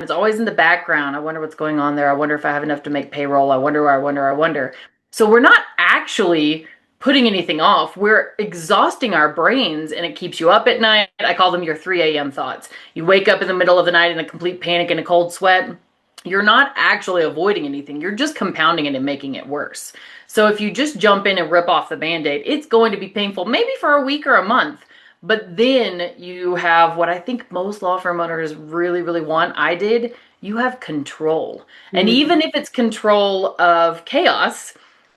It's always in the background. I wonder what's going on there. I wonder if I have enough to make payroll. I wonder. So we're not actually putting anything off. We're exhausting our brains and it keeps you up at night. I call them your 3 a.m. thoughts. You wake up in the middle of the night in a complete panic and a cold sweat. You're not actually avoiding anything. You're just compounding it and making it worse. So if you just jump in and rip off the band-aid, it's going to be painful, maybe for a week or a month. But then you have what I think most law firm owners really, really want. I did. You have control. And Mm. even if it's control of chaos,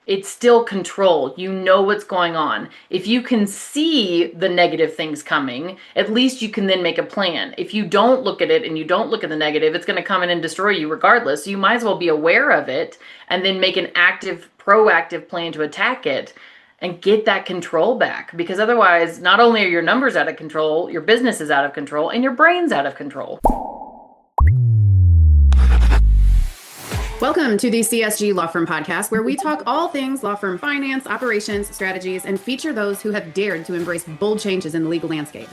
it's still control. You know what's going on. If you can see the negative things coming, at least you can then make a plan. If you don't look at it and you don't look at the negative, it's going to come in and destroy you regardless. So you might as well be aware of it and then make an active, proactive plan to attack it and get that control back. Because otherwise, not only are your numbers out of control, your business is out of control, and your brain's out of control. Welcome to the CSG Law Firm Podcast, where we talk all things law firm finance, operations, strategies, and feature those who have dared to embrace bold changes in the legal landscape.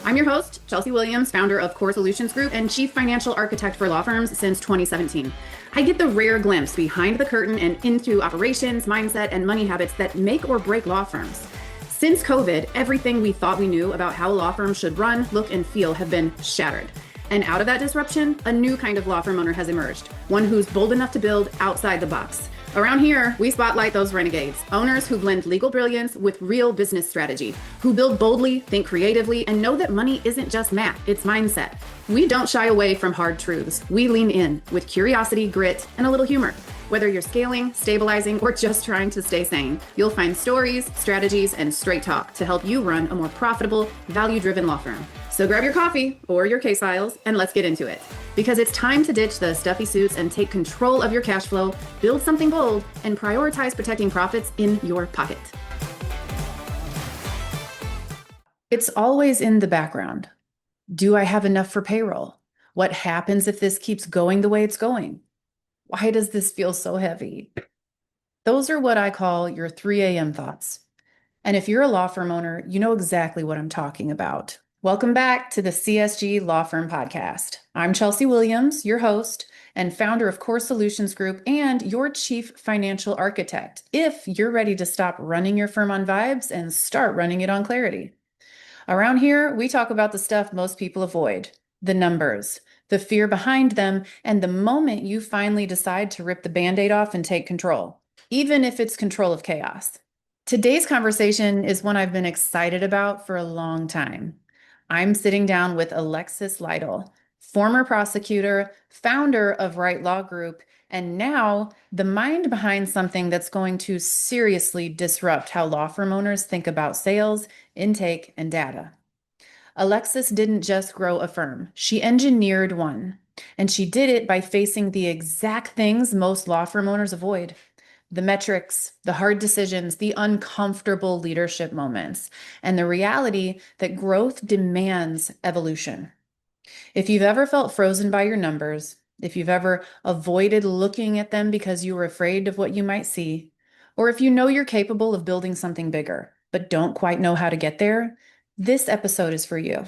I'm your host, Chelsea Williams, founder of Core Solutions Group and chief financial architect for law firms since 2017. I get the rare glimpse behind the curtain and into operations, mindset, and money habits that make or break law firms. Since COVID, everything we thought we knew about how a law firm should run, look, and feel have been shattered. And out of that disruption, a new kind of law firm owner has emerged, one who's bold enough to build outside the box. Around here, we spotlight those renegades, owners who blend legal brilliance with real business strategy, who build boldly, think creatively, and know that money isn't just math, it's mindset. We don't shy away from hard truths. We lean in with curiosity, grit, and a little humor. Whether you're scaling, stabilizing, or just trying to stay sane, you'll find stories, strategies, and straight talk to help you run a more profitable, value-driven law firm. So grab your coffee or your case files and let's get into it. Because it's time to ditch the stuffy suits and take control of your cash flow, build something bold, and prioritize protecting profits in your pocket. It's always in the background. Do I have enough for payroll? What happens if this keeps going the way it's going? Why does this feel so heavy? Those are what I call your 3 a.m. thoughts. And if you're a law firm owner, you know exactly what I'm talking about. Welcome back to the CSG Law Firm Podcast. I'm Chelsea Williams, your host and founder of Core Solutions Group and your chief financial architect, if you're ready to stop running your firm on vibes and start running it on clarity. Around here, we talk about the stuff most people avoid, the numbers, the fear behind them, and the moment you finally decide to rip the Band-Aid off and take control, even if it's control of chaos. Today's conversation is one I've been excited about for a long time. I'm sitting down with Alexis Litle, former prosecutor, founder of Right Law Group, and now the mind behind something that's going to seriously disrupt how law firm owners think about sales, intake, and data. Alexis didn't just grow a firm, she engineered one. And she did it by facing the exact things most law firm owners avoid: the metrics, the hard decisions, the uncomfortable leadership moments, and the reality that growth demands evolution. If you've ever felt frozen by your numbers, if you've ever avoided looking at them because you were afraid of what you might see, or if you know you're capable of building something bigger, but don't quite know how to get there, this episode is for you.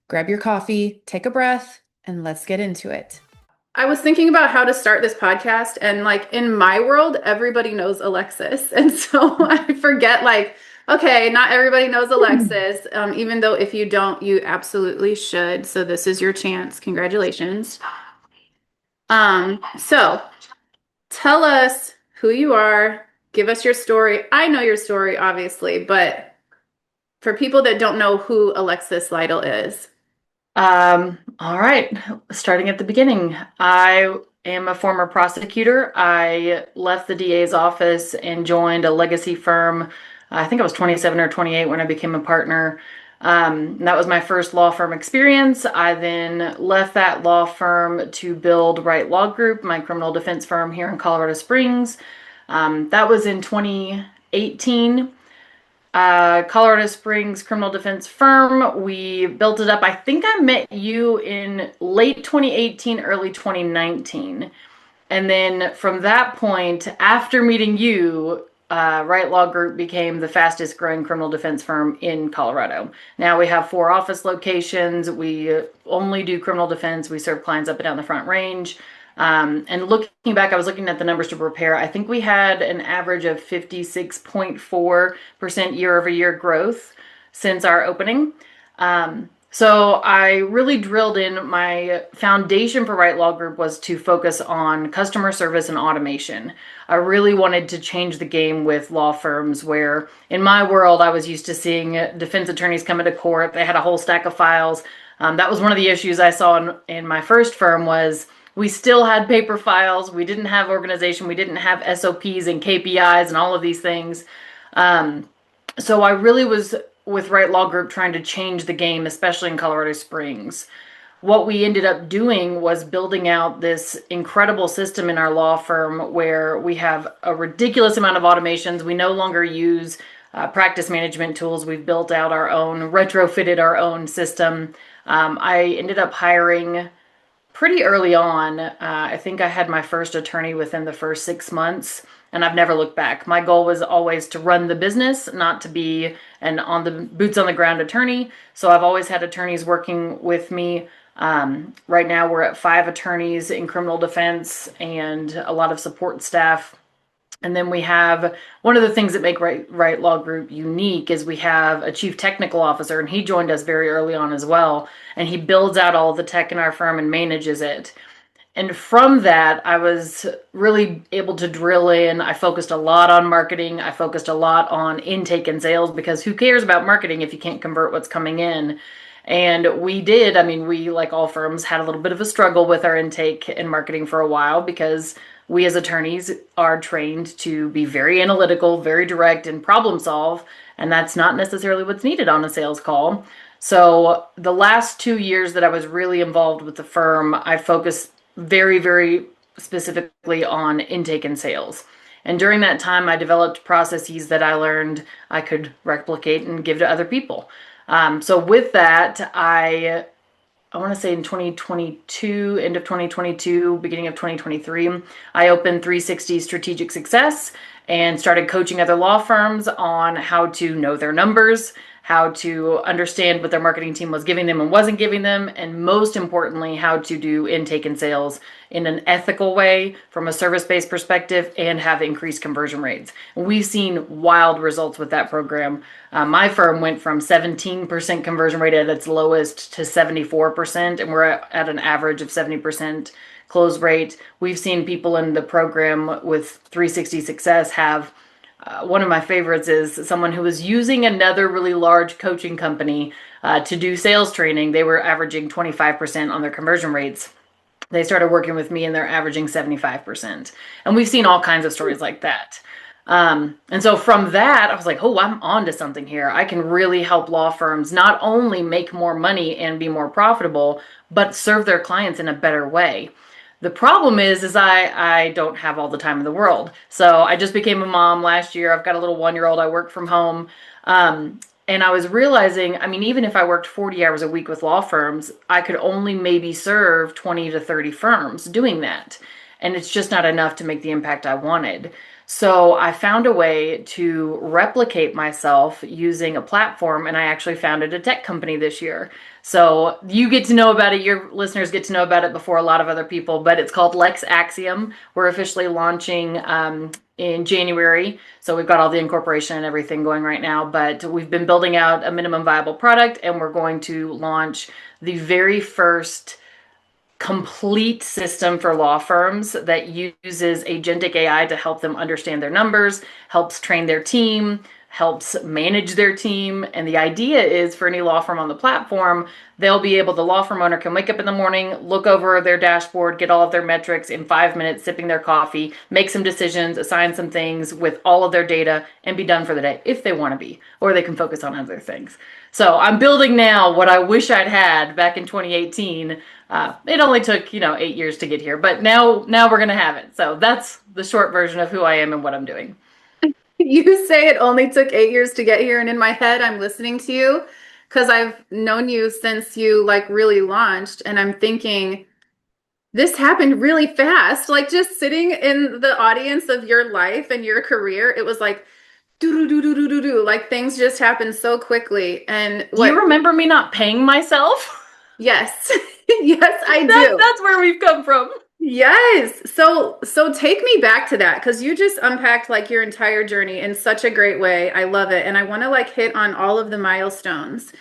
Grab your coffee, take a breath, and let's get into it. I was thinking about how to start this podcast, and like in my world, everybody knows Alexis. And so I forget, like, okay, not everybody knows Alexis, even though if you don't, you absolutely should. So this is your chance. Congratulations. So tell us who you are, give us your story. I know your story, obviously, but for people that don't know who Alexis Litle is. All right, starting at the beginning. I am a former prosecutor. I left the DA's office and joined a legacy firm. I think I was 27 or 28 when I became a partner. That was my first law firm experience. I then left that law firm to build Right Law Group, my criminal defense firm here in Colorado Springs. That was in 2018. Colorado Springs criminal defense firm. We built it up. I think I met you in late 2018, early 2019. And then from that point, after meeting you, Right Law Group became the fastest growing criminal defense firm in Colorado. Now we have 4 office locations. We only do criminal defense. We serve clients up and down the Front Range. And looking back, I was looking at the numbers to prepare. I think we had an average of 56.4% year over year growth since our opening. So I really drilled in. My foundation for Right Law Group was to focus on customer service and automation. I really wanted to change the game with law firms where in my world I was used to seeing defense attorneys come into court. They had a whole stack of files. That was one of the issues I saw in my first firm was we still had paper files. We didn't have organization. We didn't have SOPs and KPIs and all of these things. So I really was with Right Law Group trying to change the game, especially in Colorado Springs. What we ended up doing was building out this incredible system in our law firm where we have a ridiculous amount of automations. We no longer use practice management tools. We've built out our own, retrofitted our own system. I ended up hiring pretty early on. I think I had my first attorney within the first 6 months, and I've never looked back. My goal was always to run the business, not to be an on the boots on the ground attorney. So I've always had attorneys working with me. Right now we're at 5 attorneys in criminal defense and a lot of support staff. And then we have one of the things that make Right Law Group unique is we have a chief technical officer, and he joined us very early on as well. And he builds out all of the tech in our firm and manages it. And from that, I was really able to drill in. I focused a lot on marketing. I focused a lot on intake and sales because who cares about marketing if you can't convert what's coming in? And we did. I mean, we, like all firms, had a little bit of a struggle with our intake and marketing for a while because we as attorneys are trained to be very analytical, very direct, and problem solve. And that's not necessarily what's needed on a sales call. So the last 2 years that I was really involved with the firm, I focused very, very specifically on intake and sales. And during that time, I developed processes that I learned I could replicate and give to other people. So with that, I want to say in 2022, end of 2022, beginning of 2023, I opened 360 Strategic Success and started coaching other law firms on how to know their numbers, how to understand what their marketing team was giving them and wasn't giving them, and most importantly, how to do intake and sales in an ethical way from a service-based perspective and have increased conversion rates. We've seen wild results with that program. My firm went from 17% conversion rate at its lowest to 74%, and we're at an average of 70% close rate. We've seen people in the program with 360 Success have one of my favorites is someone who was using another really large coaching company to do sales training. They were averaging 25% on their conversion rates. They started working with me and they're averaging 75%. And we've seen all kinds of stories like that. And so from that, I was like, oh, I'm on to something here. I can really help law firms not only make more money and be more profitable, but serve their clients in a better way. The problem is I don't have all the time in the world. So I just became a mom last year. I've got a little 1-year-old. I work from home. And I was realizing, I mean, even if I worked 40 hours a week with law firms, I could only maybe serve 20 to 30 firms doing that. And it's just not enough to make the impact I wanted. So I found a way to replicate myself using a platform, and I actually founded a tech company this year. So you get to know about it, your listeners get to know about it before a lot of other people, but it's called Lex Axiom. We're officially launching in January. So we've got all the incorporation and everything going right now, but we've been building out a minimum viable product, and we're going to launch the very first complete system for law firms that uses agentic AI to help them understand their numbers, helps train their team, helps manage their team. And the idea is for any law firm on the platform, they'll be able, the law firm owner can wake up in the morning, look over their dashboard, get all of their metrics in 5 minutes, sipping their coffee, make some decisions, assign some things with all of their data, and be done for the day if they want to be, or they can focus on other things. So I'm building now what I wish I'd had back in 2018. It only took, 8 years to get here, but now we're going to have it. So that's the short version of who I am and what I'm doing. You say it only took 8 years to get here, and in my head, I'm listening to you because I've known you since you like really launched, and I'm thinking this happened really fast. Like just sitting in the audience of your life and your career, it was like do do do do do do do. Like things just happened so quickly. And Do you what? remember me not paying myself? Yes, yes, I do. That's where we've come from. Yes. So take me back to that because you just unpacked like your entire journey in such a great way. I love it. And I want to like hit on all of the milestones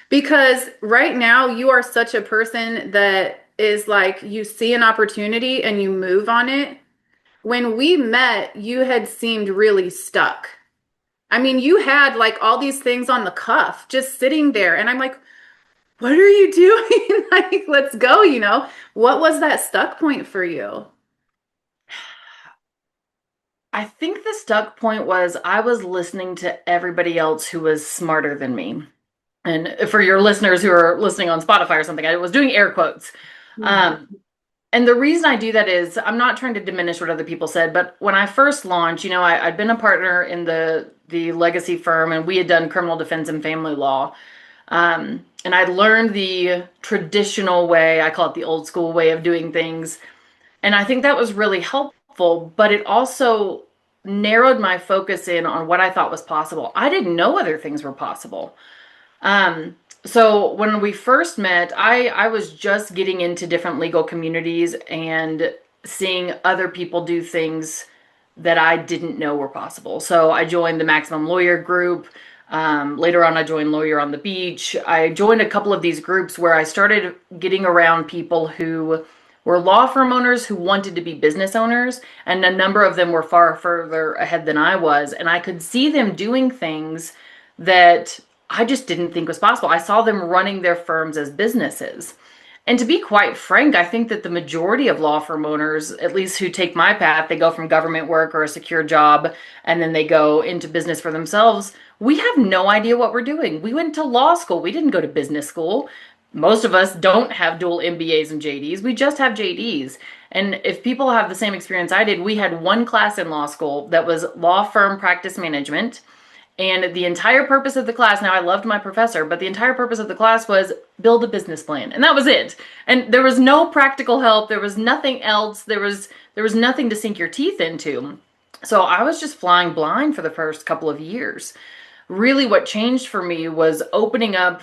because right now you are such a person that is like you see an opportunity and you move on it. When we met, you had seemed really stuck. I mean, you had like all these things on the cuff just sitting there. And I'm like, what are you doing? Like, let's go, you know? What was that stuck point for you? I think the stuck point was I was listening to everybody else who was smarter than me. And for your listeners who are listening on Spotify or something, I was doing air quotes. Mhm. Um, and the reason I do that is I'm not trying to diminish what other people said, but when I first launched, I'd been a partner in the legacy firm, and we had done criminal defense and family law. And I'd learned the traditional way, I call it the old school way of doing things. And I think that was really helpful, but it also narrowed my focus in on what I thought was possible. I didn't know other things were possible. Um, so when we first met, I was just getting into different legal communities and seeing other people do things that I didn't know were possible. So I joined the Maximum Lawyer group. Later on, I joined Lawyer on the Beach. I joined a couple of these groups where I started getting around people who were law firm owners who wanted to be business owners, and a number of them were far further ahead than I was. And I could see them doing things that I just didn't think was possible. I saw them running their firms as businesses. And to be quite frank, I think that the majority of law firm owners, at least who take my path, they go from government work or a secure job and then they go into business for themselves. We have no idea what we're doing. We went to law school, we didn't go to business school. Most of us don't have dual MBAs and JDs, we just have JDs. And if people have the same experience I did, we had one class in law school that was law firm practice management. And the entire purpose of the class, now I loved my professor, but the entire purpose of the class was build a business plan. And that was it. And there was no practical help, there was nothing else, there was nothing to sink your teeth into. So I was just flying blind for the first couple of years. Really what changed for me was opening up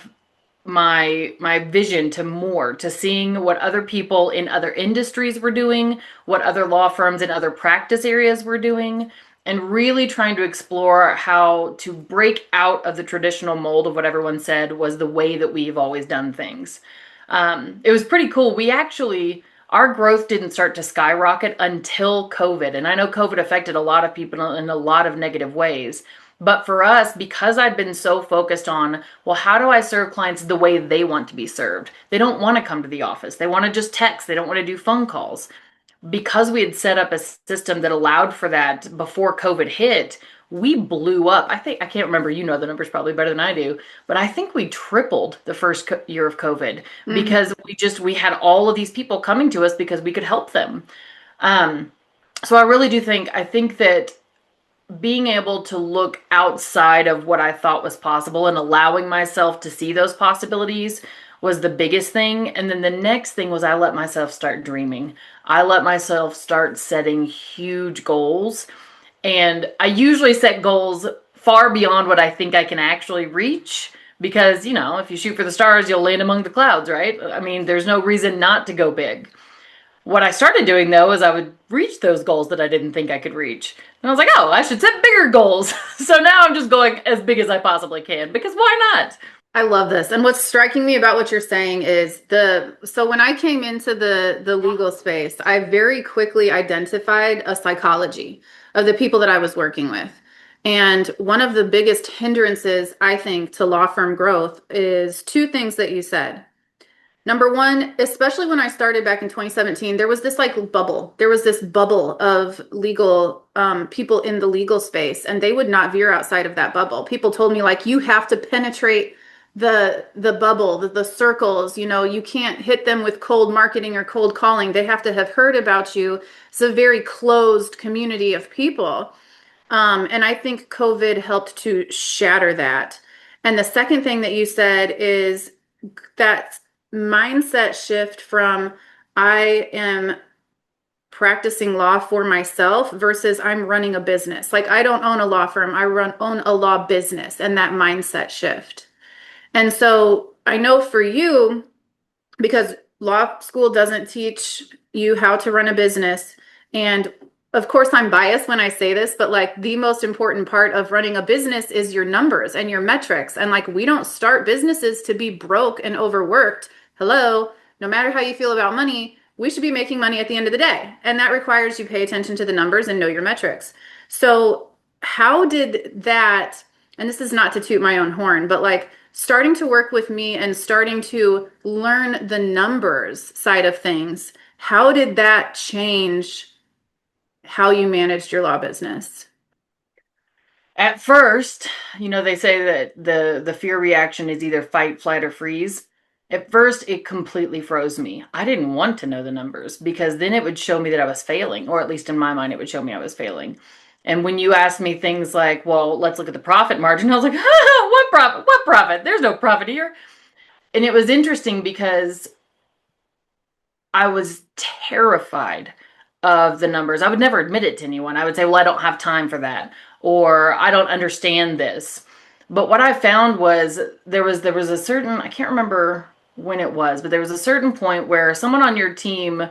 my vision to more, to seeing what other people in other industries were doing, what other law firms in other practice areas were doing, and really trying to explore how to break out of the traditional mold of what everyone said was the way that we've always done things. It was pretty cool. Our growth didn't start to skyrocket until COVID. And I know COVID affected a lot of people in a lot of negative ways. But for us, because I'd been so focused on, well, how do I serve clients the way they want to be served? They don't want to come to the office. They want to just text. They don't want to do phone calls. Because we had set up a system that allowed for that before COVID hit, we blew up. I can't remember, you know the numbers probably better than I do, but I think we tripled the first year of COVID Mhm. because we had all of these people coming to us because we could help them. Um, so I think that being able to look outside of what I thought was possible and allowing myself to see those possibilities was the biggest thing. And then the next thing was I let myself start dreaming. I let myself start setting huge goals. And I usually set goals far beyond what I think I can actually reach because, if you shoot for the stars, you'll land among the clouds, right? I mean, there's no reason not to go big. What I started doing though is I would reach those goals that I didn't think I could reach. And I was like, oh, I should set bigger goals. So now I'm just going as big as I possibly can because why not? I love this. And what's striking me about what you're saying is so when I came into the legal space, I very quickly identified a psychology of the people that I was working with. And one of the biggest hindrances, I think, to law firm growth is two things that you said. Number one, especially when I started back in 2017, there was this like bubble. There was this bubble of legal people in the legal space, and they would not veer outside of that bubble. People told me like you have to penetrate the bubble, the circles. You can't hit them with cold marketing or cold calling. They have to have heard about you. It's a very closed community of people. And I think COVID helped to shatter that. And the second thing that you said is that mindset shift from I am practicing law for myself versus I'm running a business. Like I don't own a law firm, own a law business and that mindset shift. And so I know for you, because law school doesn't teach you how to run a business. And of course, I'm biased when I say this, but like the most important part of running a business is your numbers and your metrics. And like we don't start businesses to be broke and overworked. Hello, no matter how you feel about money, we should be making money at the end of the day. And that requires you pay attention to the numbers and know your metrics. So, how did that, and this is not to toot my own horn, but like starting to work with me and starting to learn the numbers side of things, how did that change how you managed your law business? At first, they say that the fear reaction is either fight, flight, or freeze. At first, it completely froze me. I didn't want to know the numbers because then it would show me that I was failing, or at least in my mind, it would show me I was failing. And when you asked me things like, well, let's look at the profit margin, I was like, what profit? What profit? There's no profit here. And it was interesting because I was terrified of the numbers. I would never admit it to anyone. I would say, well, I don't have time for that, or I don't understand this. But what I found was there was a certain, I can't remember when it was, but there was a certain point where someone on your team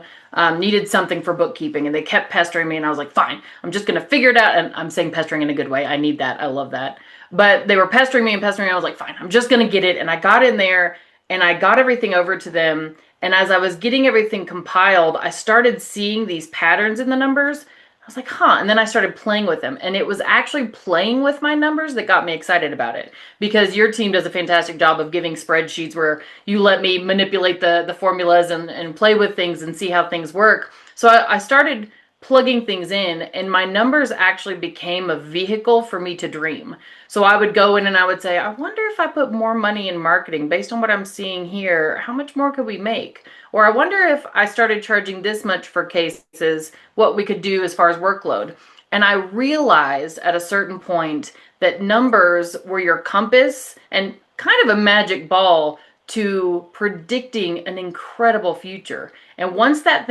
needed something for bookkeeping and they kept pestering me and I was like, fine, I'm just going to figure it out. And I'm saying pestering in a good way. I need that. I love that. But they were pestering me and pestering me. I was like, fine, I'm just going to get it. And I got in there and I got everything over to them. And as I was getting everything compiled, I started seeing these patterns in the numbers. I was like, huh. And then I started playing with them. And it was actually playing with my numbers that got me excited about it. Because your team does a fantastic job of giving spreadsheets where you let me manipulate the formulas and play with things and see how things work. So I started plugging things in, and my numbers actually became a vehicle for me to dream. So I would go in and I would say, I wonder if I put more money in marketing based on what I'm seeing here, how much more could we make? Or I wonder if I started charging this much for cases, what we could do as far as workload. And I realized at a certain point that numbers were your compass and kind of a magic ball to predicting an incredible future. And once that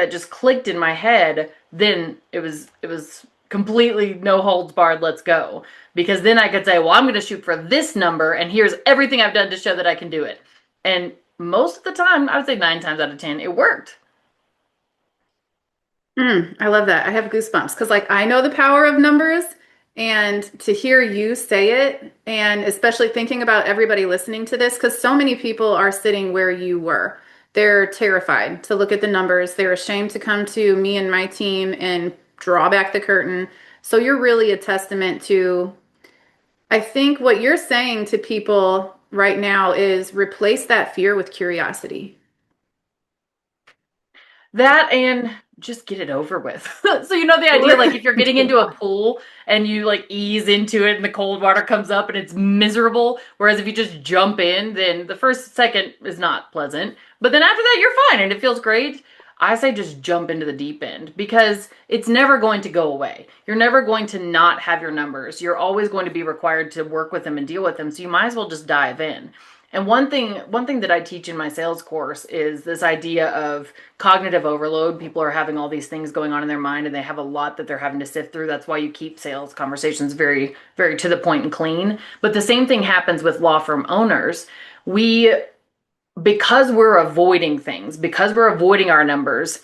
just clicked in my head, then it was completely no holds barred, let's go. Because then I could say, well, I'm going to shoot for this number and here's everything I've done to show that I can do it. And most of the time, I would say 9 times out of 10, it worked. I love that. I have goosebumps because, like, I know the power of numbers, and to hear you say it, and especially thinking about everybody listening to this, because so many people are sitting where you were. They're terrified to look at the numbers. They're ashamed to come to me and my team and draw back the curtain. So you're really a testament to, I think, what you're saying to people right now is replace that fear with curiosity. That and just get it over with. So the idea, like if you're getting into a pool and you like ease into it and the cold water comes up and it's miserable, whereas if you just jump in, then the first second is not pleasant, but then after that you're fine and it feels great. I say just jump into the deep end because it's never going to go away. You're never going to not have your numbers. You're always going to be required to work with them and deal with them. So you might as well just dive in. And one thing that I teach in my sales course is this idea of cognitive overload. People are having all these things going on in their mind and they have a lot that they're having to sift through. That's why you keep sales conversations very, very to the point and clean. But the same thing happens with law firm owners. We, because we're avoiding things, because we're avoiding our numbers,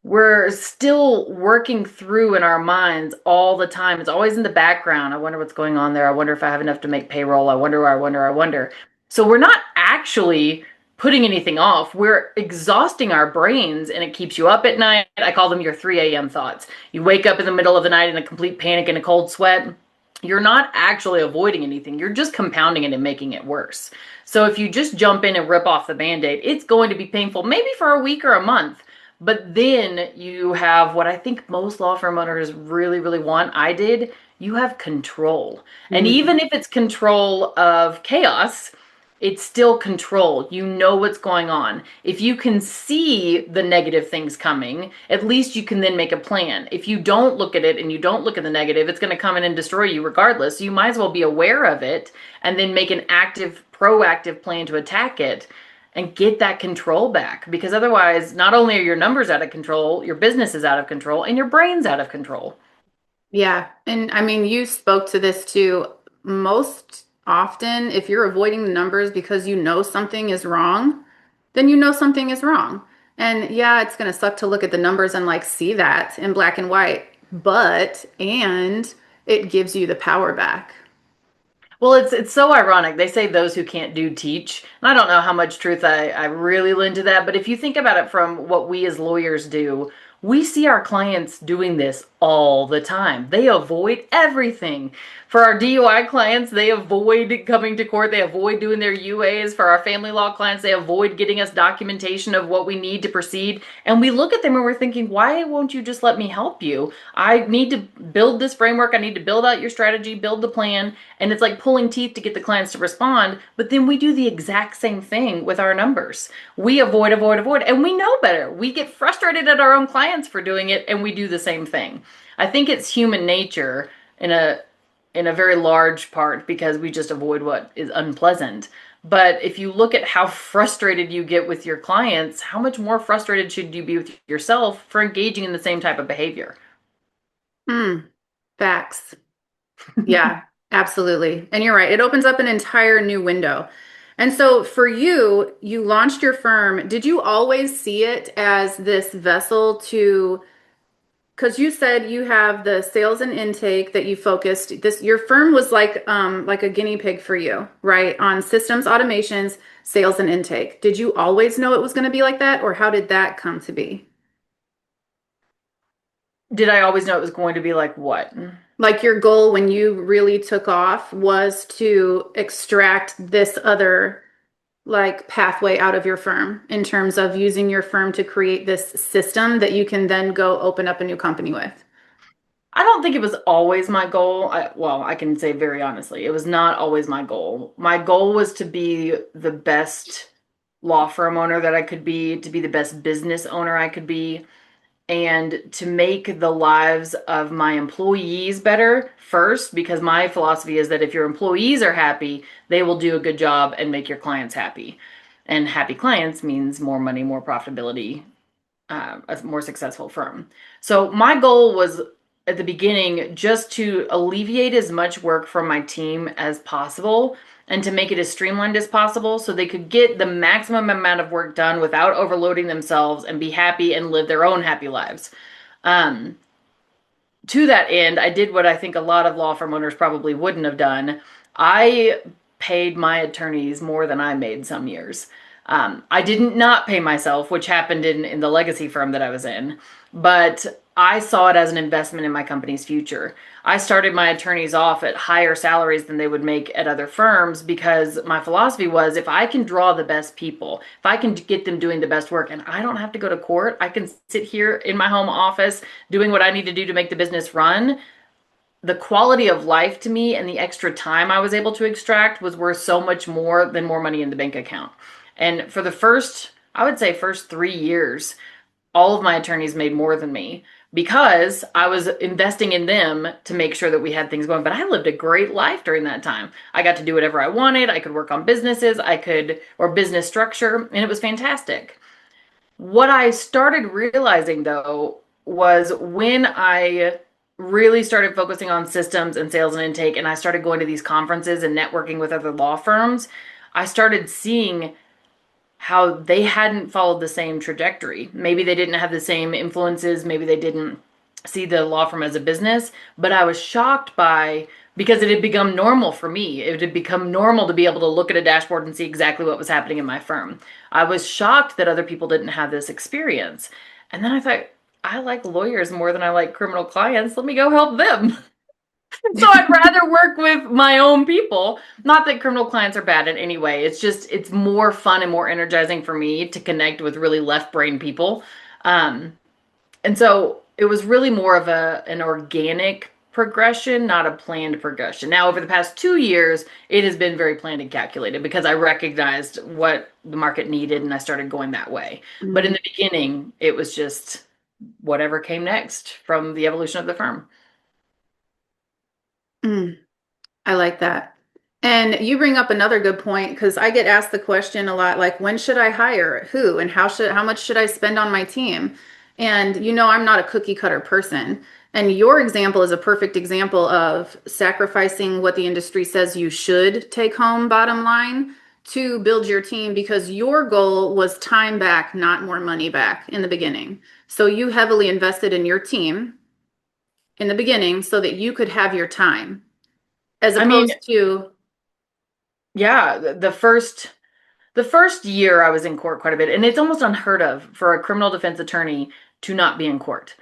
we're still working through in our minds all the time. It's always in the background. I wonder what's going on there. I wonder if I have enough to make payroll. I wonder. So we're not actually putting anything off. We're exhausting our brains and it keeps you up at night. I call them your 3 a.m. thoughts. You wake up in the middle of the night in a complete panic and a cold sweat. You're not actually avoiding anything. You're just compounding it and making it worse. So if you just jump in and rip off the Band-Aid, it's going to be painful, maybe for a week or a month. But then you have what I think most law firm owners really, really want. I did. You have control. And even if it's control of chaos, it's still control. You know what's going on. If you can see the negative things coming, at least you can then make a plan. If you don't look at it and you don't look at the negative, it's going to come in and destroy you regardless. So you might as well be aware of it and then make an active, proactive plan to attack it. and get that control back. Because otherwise, not only are your numbers out of control, your business is out of control, and your brain's out of control. Yeah. And I mean, you spoke to this too. Most often, if you're avoiding the numbers because you know something is wrong, then you know something is wrong. And yeah, it's going to suck to look at the numbers and like see that in black and white, and it gives you the power back. Well, it's so ironic. They say those who can't do teach. And I don't know how much truth I really lend to that, but if you think about it from what we as lawyers do, we see our clients doing this all the time. They avoid everything. For our DUI clients, they avoid coming to court. They avoid doing their UAs. For our family law clients, they avoid getting us documentation of what we need to proceed. And we look at them and we're thinking, why won't you just let me help you? I need to build this framework. I need to build out your strategy, build the plan. And it's like pulling teeth to get the clients to respond. But then we do the exact same thing with our numbers. We avoid, avoid, avoid, and we know better. We get frustrated at our own clients for doing it, and we do the same thing. I think it's human nature in a very large part because we just avoid what is unpleasant. But if you look at how frustrated you get with your clients, how much more frustrated should you be with yourself for engaging in the same type of behavior? Hmm. Facts. Yeah, absolutely. And you're right. It opens up an entire new window. And so for you, you launched your firm. Did you always see it as this vessel to, because you said you have the sales and intake that you focused this, your firm was like a guinea pig for you, right? On systems, automations, sales and intake. Did you always know it was going to be like that, or how did that come to be? Did I always know it was going to be like what? Like your goal when you really took off was to extract this other like pathway out of your firm in terms of using your firm to create this system that you can then go open up a new company with. I don't think it was always my goal. Well, I can say very honestly, it was not always my goal. My goal was to be the best law firm owner that I could be, to be the best business owner I could be, and to make the lives of my employees better first, because my philosophy is that if your employees are happy, they will do a good job and make your clients happy. And happy clients means more money, more profitability, a more successful firm. So my goal was at the beginning just to alleviate as much work from my team as possible and to make it as streamlined as possible so they could get the maximum amount of work done without overloading themselves and be happy and live their own happy lives. Um, to that end, I did what I think a lot of law firm owners probably wouldn't have done. I paid my attorneys more than I made some years. I didn't not pay myself, which happened in the legacy firm that I was in, but I saw it as an investment in my company's future. I started my attorneys off at higher salaries than they would make at other firms because my philosophy was if I can draw the best people, if I can get them doing the best work, and I don't have to go to court, I can sit here in my home office doing what I need to do to make the business run. The quality of life to me and the extra time I was able to extract was worth so much more than more money in the bank account. And for the first, I would say, first 3 years, all of my attorneys made more than me because I was investing in them to make sure that we had things going. But I lived a great life during that time. I got to do whatever I wanted. I could work on businesses, or business structure, and it was fantastic. What I started realizing though was when I really started focusing on systems and sales and intake, and I started going to these conferences and networking with other law firms, I started seeing how they hadn't followed the same trajectory. Maybe they didn't have the same influences, maybe they didn't see the law firm as a business, but I was shocked by because it had become normal for me. It had become normal to be able to look at a dashboard and see exactly what was happening in my firm. I was shocked that other people didn't have this experience. And then I thought, I like lawyers more than I like criminal clients. Let me go help them. So I'd rather work with my own people. Not that criminal clients are bad in any way. It's just it's more fun and more energizing for me to connect with really left brain people. Um, and so it was really more of an organic progression, not a planned progression. Now, over the past 2 years, it has been very planned and calculated because I recognized what the market needed and I started going that way. But in Mm, the beginning, it was just whatever came next from the evolution of the firm. mm, I like that. And you bring up another good point because I get asked the question a lot, like when should I hire who and how much should I spend on my team? And I'm not a cookie cutter person. And your example is a perfect example of sacrificing what the industry says you should take home, bottom line, to build your team because your goal was time back, not more money back in the beginning. So you heavily invested in your team in the beginning so that you could have your time, as I mean, opposed to, yeah, the first year I was in court quite a bit, and it's almost unheard of for a criminal defense attorney to not be in court.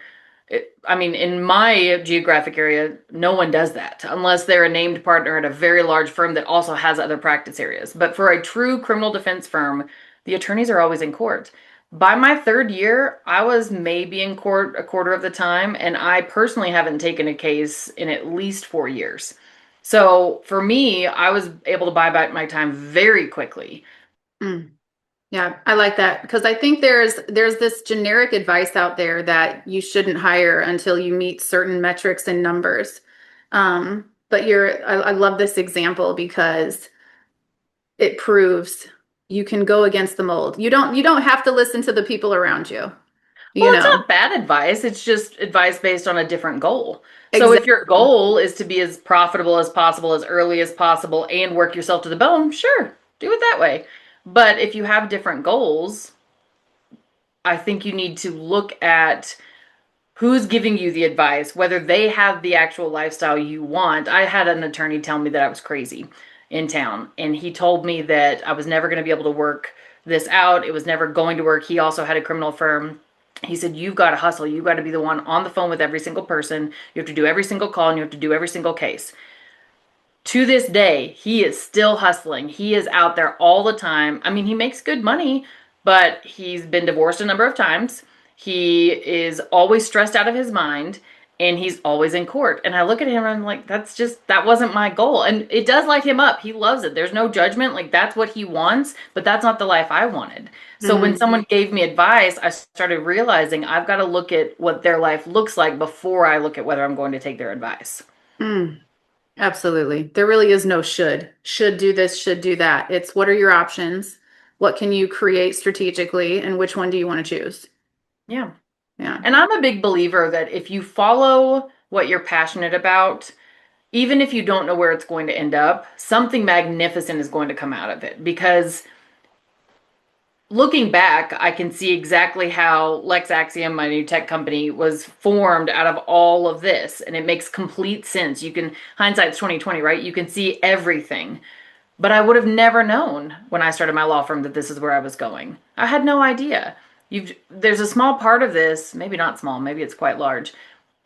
I mean, in my geographic area, no one does that unless they're a named partner at a very large firm that also has other practice areas. But for a true criminal defense firm, the attorneys are always in court. By my third year, I was maybe in court a quarter of the time, and I personally haven't taken a case in at least 4 years. So for me, I was able to buy back my time very quickly. mm, yeah, I like that because I think there's this generic advice out there that you shouldn't hire until you meet certain metrics and numbers. But I love this example because it proves you can go against the mold. You don't have to listen to the people around you, Well, you it's know. not bad advice. It's just advice based on a different goal. So if your Exactly. goal is to be as profitable as possible, as early as possible, and work yourself to the bone, sure, do it that way. But if you have different goals, I think you need to look at who's giving you the advice, whether they have the actual lifestyle you want. I had an attorney tell me that I was crazy in town, and he told me that I was never going to be able to work this out. It was never going to work. He also had a criminal firm. He said, "You've got to hustle. You've got to be the one on the phone with every single person. You have to do every single call and you have to do every single case." To this day, he is still hustling. He is out there all the time. I mean, he makes good money, but he's been divorced a number of times. He is always stressed out of his mind and he's always in court. And I look at him and I'm like, that wasn't my goal. And it does light him up. He loves it. There's no judgment. Like, that's what he wants, but that's not the life I wanted. So when Mm, someone gave me advice, I started realizing I've got to look at what their life looks like before I look at whether I'm going to take their advice. mm. Absolutely. There really is no should. Should do this, should do that. It's what are your options? What can you create strategically, and which one do you want to choose? Yeah. Yeah. And I'm a big believer that if you follow what you're passionate about, even if you don't know where it's going to end up, something magnificent is going to come out of it. Because looking back, I can see exactly how Lex Axiom, my new tech company, was formed out of all of this. And it makes complete sense. Hindsight's 2020, right? You can see everything. But I would have never known when I started my law firm that this is where I was going. I had no idea. There's a small part of this, maybe not small, maybe it's quite large,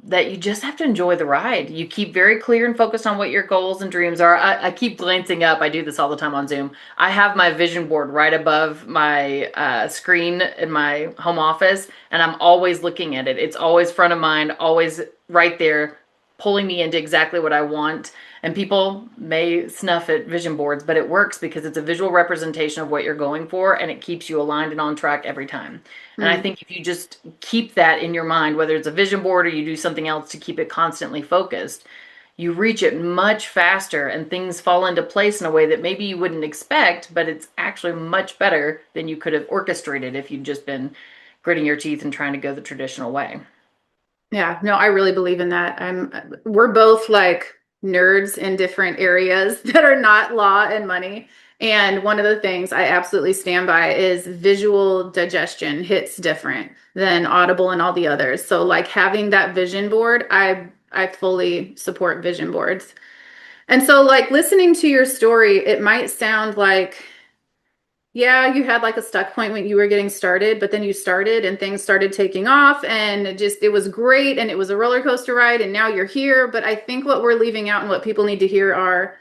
that you just have to enjoy the ride. You keep very clear and focused on what your goals and dreams are. I keep glancing up. I do this all the time on Zoom. I have my vision board right above my screen in my home office, and I'm always looking at it. It's always front of mind, always right there, pulling me into exactly what I want. And people may snuff at vision boards, but it works because it's a visual representation of what you're going for, and it keeps you aligned and on track every time. And I Mm, think if you just keep that in your mind, whether it's a vision board or you do something else to keep it constantly focused, you reach it much faster and things fall into place in a way that maybe you wouldn't expect, but it's actually much better than you could have orchestrated if you'd just been gritting your teeth and trying to go the traditional way. yeah. No, I really believe in that. We're both like nerds in different areas that are not law and money. And one of the things I absolutely stand by is visual digestion hits different than audible and all the others. So like having that vision board, I fully support vision boards. And so, like, listening to your story, it might sound like, yeah, you had like a stuck point when you were getting started, but then you started and things started taking off, and it was great and it was a roller coaster ride, and now you're here. But I think what we're leaving out and what people need to hear are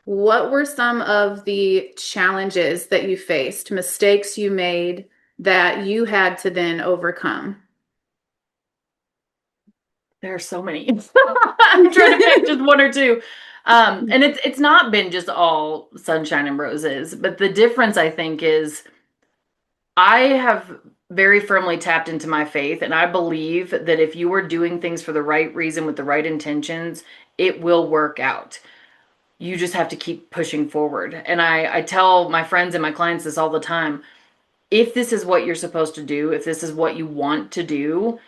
what were some of the challenges that you faced, mistakes you made that you had to then overcome? There are so many. I'm trying to pick just one or two. And it's not been just all sunshine and roses, but the difference I think is I have very firmly tapped into my faith, and I believe that if you are doing things for the right reason with the right intentions, it will work out. you just have to keep pushing forward. And I tell my friends and my clients this all the time. If this is what you're supposed to do, if this is what you want to do,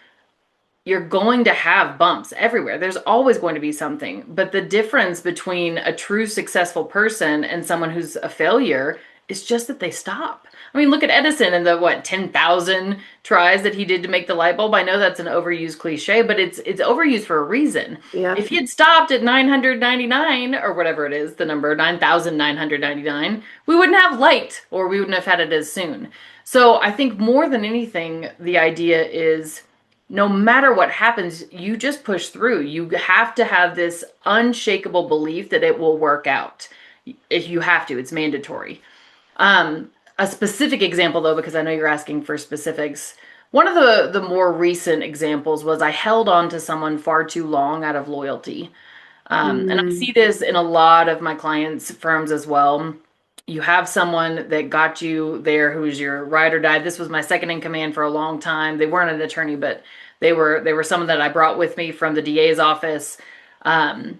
you're going to have bumps everywhere. There's always going to be something. But the difference between a true successful person and someone who's a failure is just that they stop. I mean, look at Edison and the 10,000 tries that he did to make the light bulb. I know that's an overused cliche, but it's overused for a reason. Yeah. If he had stopped at 999 or whatever it is, the number 9,999, we wouldn't have light, or we wouldn't have had it as soon. So I think more than anything, the idea is no matter what happens, you just push through. You have to have this unshakable belief that it will work out. If you have to, it's mandatory. A specific example, though, because I know you're asking for specifics. One of the more recent examples was I held on to someone far too long out of loyalty. And I Mm. see this in a lot of my clients' firms as well. You have someone that got you there who's your ride or die. This was my second in command for a long time. They weren't an attorney, but they were someone that I brought with me from the DA's office. And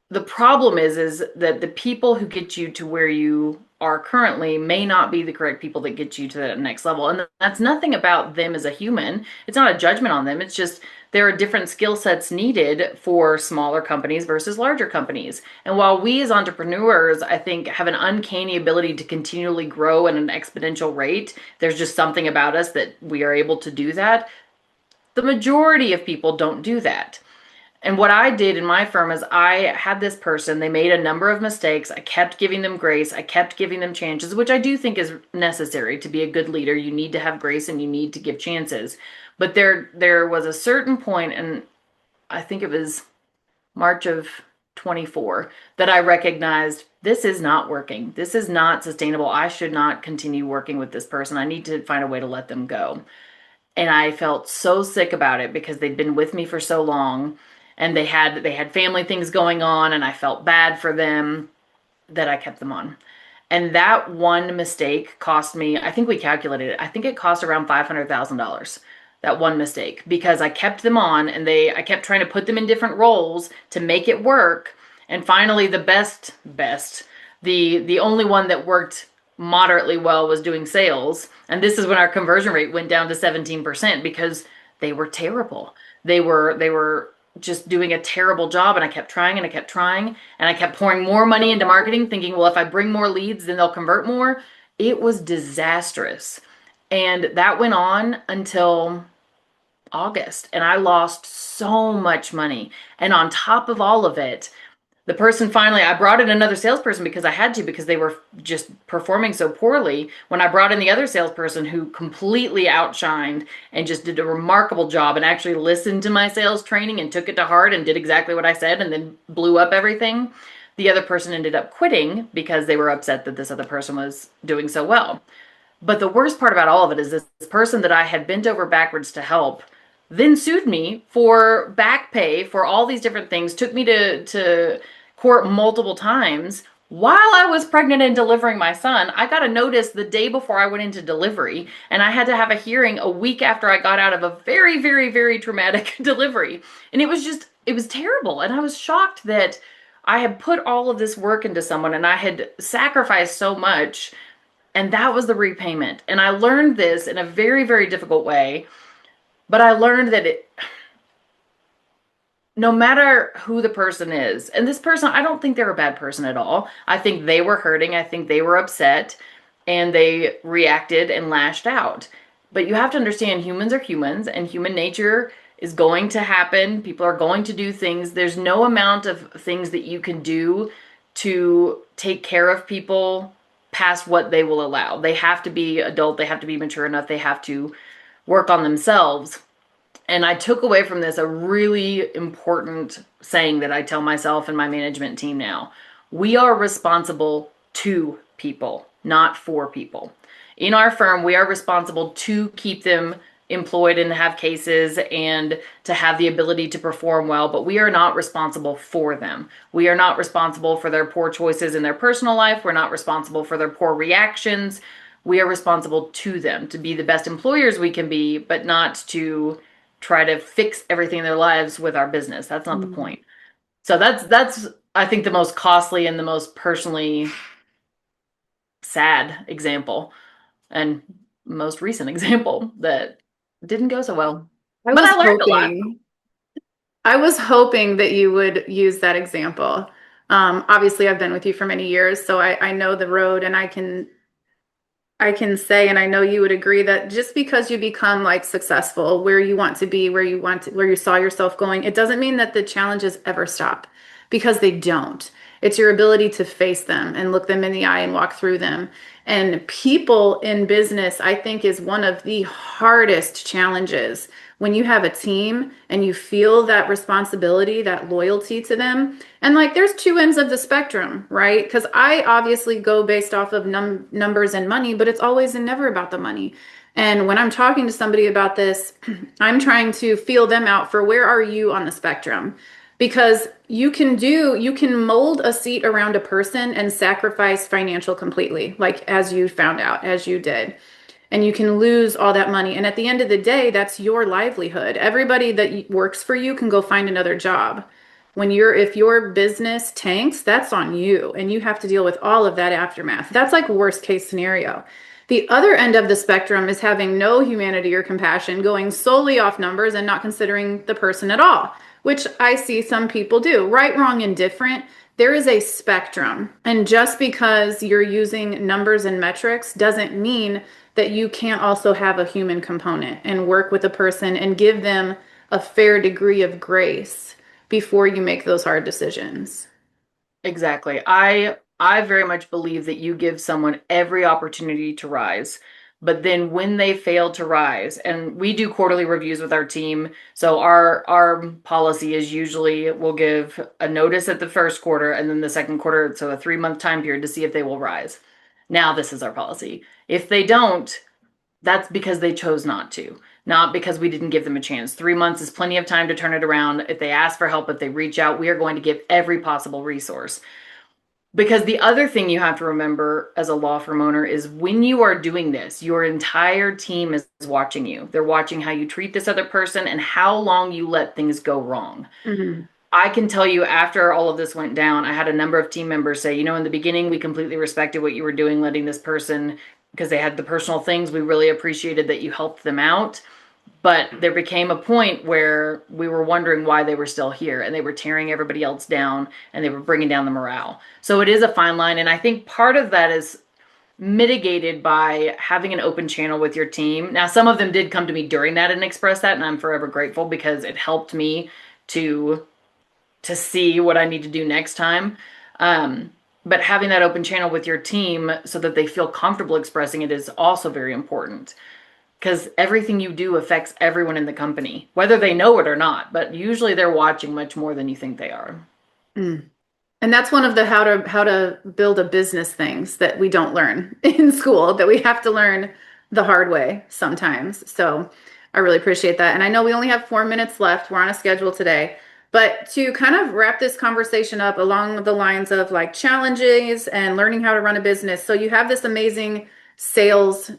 the problem is that the people who get you to where you are currently may not be the correct people that get you to that next level. And that's nothing about them as a human. It's not a judgment on them. It's just there are different skill sets needed for smaller companies versus larger companies. And while we as entrepreneurs, I think, have an uncanny ability to continually grow at an exponential rate, there's just something about us that we are able to do that. The majority of people don't do that. And what I did in my firm is I had this person, they made a number of mistakes. I kept giving them grace. I kept giving them chances, which I do think is necessary to be a good leader. You need to have grace and you need to give chances. But there was a certain point, and I think it was March of 24, that I recognized this is not working. This is not sustainable. I should not continue working with this person. I need to find a way to let them go. And I felt so sick about it because they'd been with me for so long and they had family things going on, and I felt bad for them that I kept them on. And that one mistake cost me, I think we calculated it, I think it cost around $500,000. That one mistake, because I kept them on and I kept trying to put them in different roles to make it work. And finally the only one that worked moderately well was doing sales. And this is when our conversion rate went down to 17% because they were terrible. They were just doing a terrible job, and I kept trying and I kept trying and I kept pouring more money into marketing thinking, well, if I bring more leads, then they'll convert more. It was disastrous. And that went on until August, and I lost so much money. And on top of all of it, the person finally, I brought in another salesperson because I had to, because they were just performing so poorly. When I brought in the other salesperson who completely outshined and just did a remarkable job and actually listened to my sales training and took it to heart and did exactly what I said and then blew up everything, the other person ended up quitting because they were upset that this other person was doing so well. But the worst part about all of it is this person that I had bent over backwards to help then sued me for back pay for all these different things, took me to court multiple times. While I was pregnant and delivering my son, I got a notice the day before I went into delivery, and I had to have a hearing a week after I got out of a very, very, very traumatic delivery. And it was terrible. And I was shocked that I had put all of this work into someone and I had sacrificed so much, and that was the repayment. And I learned this in a very, very difficult way. But I learned that no matter who the person is, and this person, I don't think they're a bad person at all. I think they were hurting. I think they were upset and they reacted and lashed out. But you have to understand humans are humans and human nature is going to happen. People are going to do things. There's no amount of things that you can do to take care of people past what they will allow. They have to be adult. They have to be mature enough. They have to work on themselves. And I took away from this a really important saying that I tell myself and my management team now. We are responsible to people, not for people. In our firm, we are responsible to keep them employed and have cases and to have the ability to perform well, but we are not responsible for them. We are not responsible for their poor choices in their personal life. We're not responsible for their poor reactions. We are responsible to them to be the best employers we can be, but not to try to fix everything in their lives with our business. That's not the point. So that's I think the most costly and the most personally sad example and most recent example that didn't go so well. I But was I learned a lot. hoping, I was hoping that you would use that example. Obviously, I've been with you for many years, so I know the road, and I can say, and I know you would agree that just because you become like successful where you want to be, where you saw yourself going, it doesn't mean that the challenges ever stop because they don't. It's your ability to face them and look them in the eye and walk through them. And people in business, I think, is one of the hardest challenges when you have a team and you feel that responsibility, that loyalty to them. And like there's two ends of the spectrum, right? Because I obviously go based off of numbers and money, but it's always and never about the money. And when I'm talking to somebody about this, I'm trying to feel them out for where are you on the spectrum? Because you can mold a seat around a person and sacrifice financial completely, like as you found out, as you did, and you can lose all that money. And at the end of the day, that's your livelihood. Everybody that works for you can go find another job. If your business tanks, that's on you, and you have to deal with all of that aftermath. That's like worst case scenario. The other end of the spectrum is having no humanity or compassion, going solely off numbers and not considering the person at all, which I see some people do. Right, wrong, indifferent. There is a spectrum. And just because you're using numbers and metrics doesn't mean that you can't also have a human component and work with a person and give them a fair degree of grace before you make those hard decisions. Exactly. I very much believe that you give someone every opportunity to rise. But then when they fail to rise, and we do quarterly reviews with our team, so our policy is usually we'll give a notice at the first quarter and then the second quarter, so a 3-month time period to see if they will rise. Now this is our policy. If they don't, that's because they chose not to, not because we didn't give them a chance. 3 months is plenty of time to turn it around. If they ask for help, if they reach out, we are going to give every possible resource. Because the other thing you have to remember as a law firm owner is when you are doing this, your entire team is watching you. They're watching how you treat this other person and how long you let things go wrong. Mhm. I can tell you after all of this went down, I had a number of team members say, in the beginning, we completely respected what you were doing, letting this person, because they had the personal things, we really appreciated that you helped them out. But there became a point where we were wondering why they were still here and they were tearing everybody else down and they were bringing down the morale. So it is a fine line. And I think part of that is mitigated by having an open channel with your team. Now, some of them did come to me during that and express that, and I'm forever grateful because it helped me to see what I need to do next time. But having that open channel with your team so that they feel comfortable expressing it is also very important because everything you do affects everyone in the company, whether they know it or not. But usually they're watching much more than you think they are. Mm. And that's one of the how to build a business things that we don't learn in school, that we have to learn the hard way sometimes. So I really appreciate that. And I know we only have 4 minutes left. We're on a schedule today. But to kind of wrap this conversation up along the lines of like challenges and learning how to run a business. So you have this amazing sales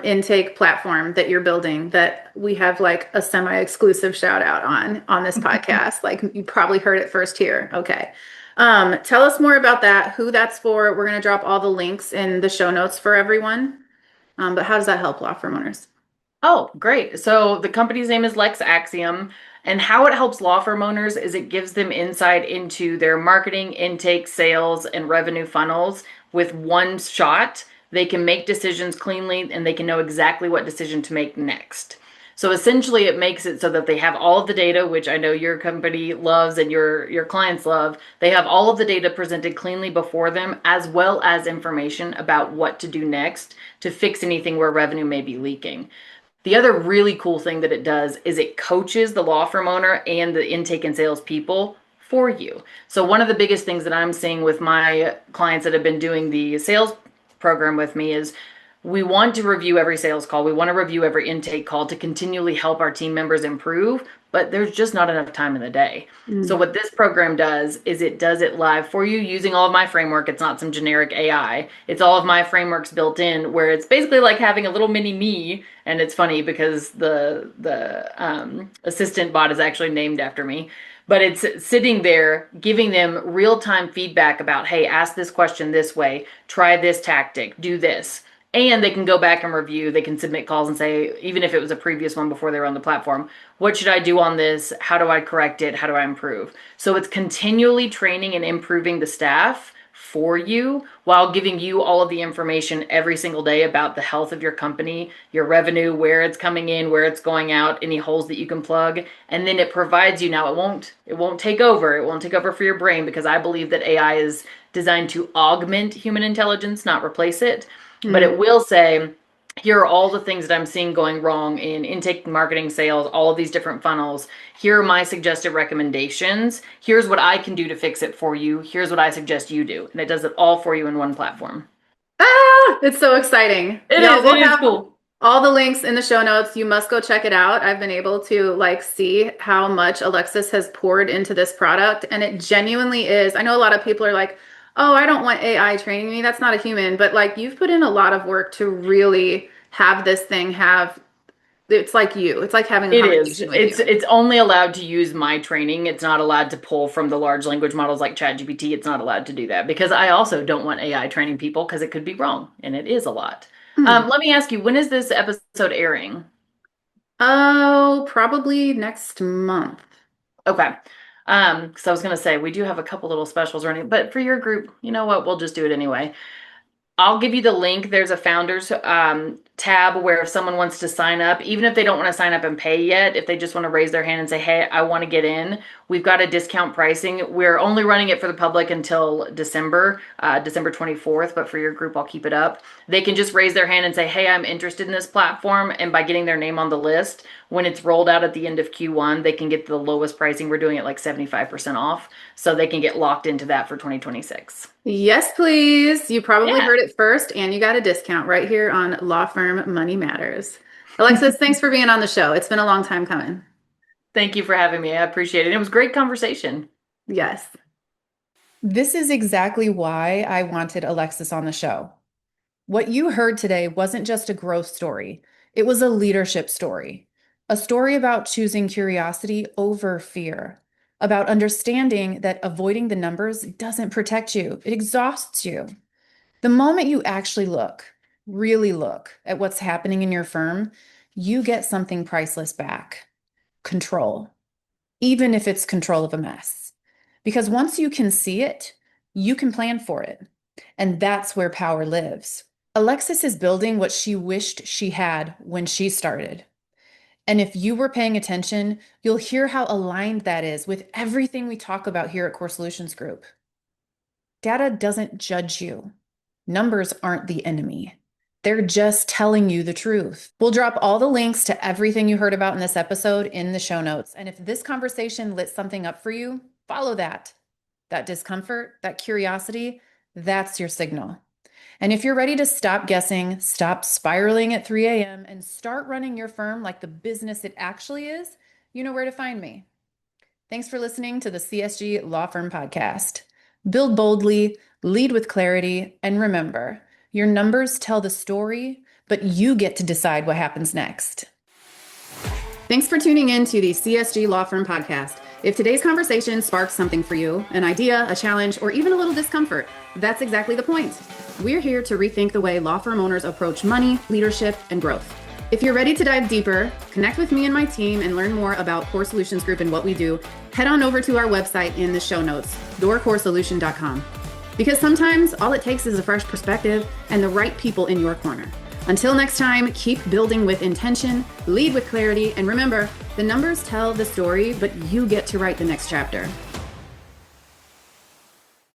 intake platform that you're building that we have like a semi-exclusive shout out on this podcast. Like you probably heard it first here. Okay. Tell us more about that, who that's for. We're going to drop all the links in the show notes for everyone. But how does that help law firm owners? Oh, great. So the company's name is Lex Axiom, and how it helps law firm owners is it gives them insight into their marketing, intake, sales, and revenue funnels with one shot. They can make decisions cleanly and they can know exactly what decision to make next. So essentially it makes it so that they have all of the data, which I know your company loves and your clients love. They have all of the data presented cleanly before them, as well as information about what to do next to fix anything where revenue may be leaking. The other really cool thing that it does is it coaches the law firm owner and the intake and sales people for you. So one of the biggest things that I'm seeing with my clients that have been doing the sales program with me is We want to review every sales call. We want to review every intake call to continually help our team members improve, but there's just not enough time in the day. So Mm. what this program does is it does it live for you using all of my framework. It's not some generic AI. It's all of my frameworks built in where it's basically like having a little mini me. And it's funny because the assistant bot is actually named after me. But it's sitting there giving them real-time feedback about, hey, ask this question this way, try this tactic, do this. And they can go back and review. They can submit calls and say, even if it was a previous one before they were on the platform, what should I do on this? How do I correct it? How do I improve? So it's continually training and improving the staff for you while giving you all of the information every single day about the health of your company, your revenue, where it's coming in, where it's going out, any holes that you can plug. And then it provides you, now it won't take over. It won't take over for your brain, because I believe that AI is designed to augment human intelligence, not replace it. But Mm. it will say, here are all the things that I'm seeing going wrong in intake, marketing, sales, all of these different funnels. Here are my suggested recommendations. Here's what I can do to fix it for you. Here's what I suggest you do. And it does it all for you in one platform. Ah, it's so exciting. It Y'all, is. It we'll is have cool. all the links in the show notes. You must go check it out. I've been able to like see how much Alexis has poured into this product, and it genuinely is. I know a lot of people are like, "Oh, I don't want AI training me. That's not a human." But like you've put in a lot of work to really have this thing have it's like you. It's like having a It is. conversation with It's you. it's only allowed to use my training. It's not allowed to pull from the large language models like ChatGPT. It's not allowed to do that because I also don't want AI training people because it could be wrong, and it is a lot. Hmm. Let me ask you, when is this episode airing? Oh, probably next month. Okay. Because I was gonna say we do have a couple little specials running, but for your group, you know what? We'll just do it anyway. I'll give you the link. There's a founders tab where if someone wants to sign up, even if they don't want to sign up and pay yet, if they just want to raise their hand and say, hey, I want to get in, we've got a discount pricing. We're only running it for the public until December 24th, but for your group, I'll keep it up. They can just raise their hand and say, hey, I'm interested in this platform. And by getting their name on the list, when it's rolled out at the end of Q1, they can get the lowest pricing. We're doing it like 75% off. So they can get locked into that for 2026. Yes, please. You probably Yeah. heard it first, and you got a discount right here on Law Firm Money Matters. Alexis, thanks for being on the show. It's been a long time coming. Thank you for having me. I appreciate it. It was a great conversation. Yes. This is exactly why I wanted Alexis on the show. What you heard today wasn't just a growth story, it was a leadership story, a story about choosing curiosity over fear, about understanding that avoiding the numbers doesn't protect you, it exhausts you. The moment you actually look, really look at what's happening in your firm, you get something priceless back: control, even if it's control of a mess. Because once you can see it, you can plan for it. And that's where power lives. Alexis is building what she wished she had when she started. And if you were paying attention, you'll hear how aligned that is with everything we talk about here at Core Solutions Group. Data doesn't judge you. Numbers aren't the enemy. They're just telling you the truth. We'll drop all the links to everything you heard about in this episode in the show notes. And if this conversation lit something up for you, follow that. That discomfort, that curiosity, that's your signal. And if you're ready to stop guessing, stop spiraling at 3 a.m., and start running your firm like the business it actually is, you know where to find me. Thanks for listening to the CSG Law Firm Podcast. Build boldly, lead with clarity, and remember, your numbers tell the story, but you get to decide what happens next. Thanks for tuning in to the CSG Law Firm Podcast. If today's conversation sparked something for you, an idea, a challenge, or even a little discomfort, that's exactly the point. We're here to rethink the way law firm owners approach money, leadership, and growth. If you're ready to dive deeper, connect with me and my team, and learn more about Core Solutions Group and what we do, head on over to our website in the show notes, yourcoresolution.com. Because sometimes all it takes is a fresh perspective and the right people in your corner. Until next time, keep building with intention, lead with clarity, and remember, the numbers tell the story, but you get to write the next chapter.